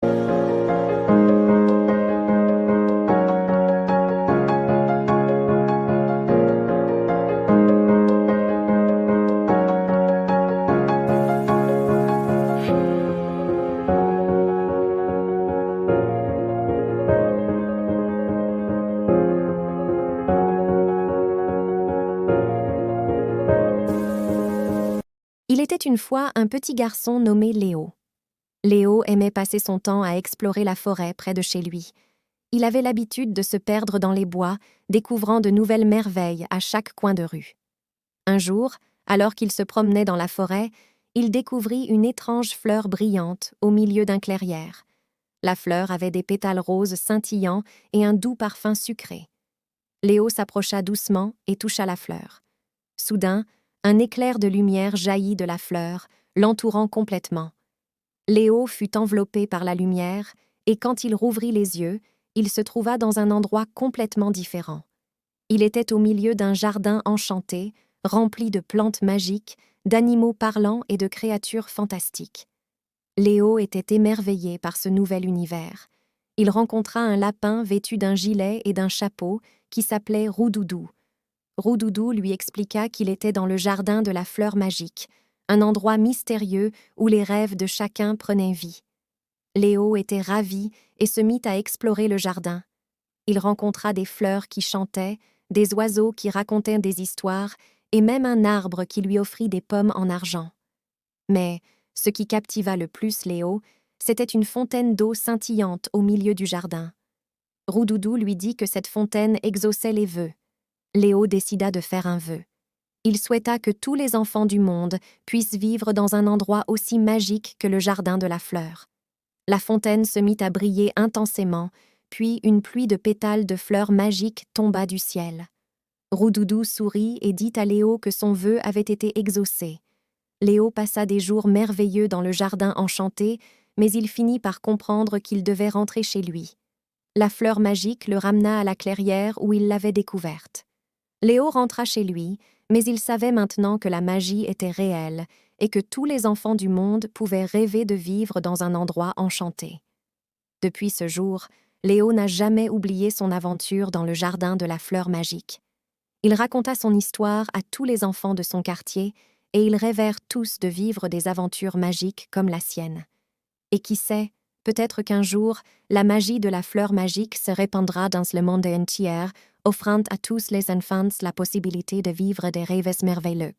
Il était une fois un petit garçon nommé Léo. Léo aimait passer son temps à explorer la forêt près de chez lui. Il avait l'habitude de se perdre dans les bois, découvrant de nouvelles merveilles à chaque coin de rue. Un jour, alors qu'il se promenait dans la forêt, il découvrit une étrange fleur brillante au milieu d'un clairière. La fleur avait des pétales roses scintillants et un doux parfum sucré. Léo s'approcha doucement et toucha la fleur. Soudain, un éclair de lumière jaillit de la fleur, l'entourant complètement. Léo fut enveloppé par la lumière, et quand il rouvrit les yeux, il se trouva dans un endroit complètement différent. Il était au milieu d'un jardin enchanté, rempli de plantes magiques, d'animaux parlants et de créatures fantastiques. Léo était émerveillé par ce nouvel univers. Il rencontra un lapin vêtu d'un gilet et d'un chapeau qui s'appelait Roudoudou. Roudoudou lui expliqua qu'il était dans le jardin de la fleur magique, un endroit mystérieux où les rêves de chacun prenaient vie. Léo était ravi et se mit à explorer le jardin. Il rencontra des fleurs qui chantaient, des oiseaux qui racontaient des histoires et même un arbre qui lui offrit des pommes en argent. Mais ce qui captiva le plus Léo, c'était une fontaine d'eau scintillante au milieu du jardin. Roudoudou lui dit que cette fontaine exauçait les vœux. Léo décida de faire un vœu. Il souhaita que tous les enfants du monde puissent vivre dans un endroit aussi magique que le jardin de la fleur. La fontaine se mit à briller intensément, puis une pluie de pétales de fleurs magiques tomba du ciel. Roudoudou sourit et dit à Léo que son vœu avait été exaucé. Léo passa des jours merveilleux dans le jardin enchanté, mais il finit par comprendre qu'il devait rentrer chez lui. La fleur magique le ramena à la clairière où il l'avait découverte. Léo rentra chez lui, mais il savait maintenant que la magie était réelle et que tous les enfants du monde pouvaient rêver de vivre dans un endroit enchanté. Depuis ce jour, Léo n'a jamais oublié son aventure dans le jardin de la fleur magique. Il raconta son histoire à tous les enfants de son quartier et ils rêvèrent tous de vivre des aventures magiques comme la sienne. Et qui sait, peut-être qu'un jour, la magie de la fleur magique se répandra dans le monde entier, offrant à tous les enfants la possibilité de vivre des rêves merveilleux.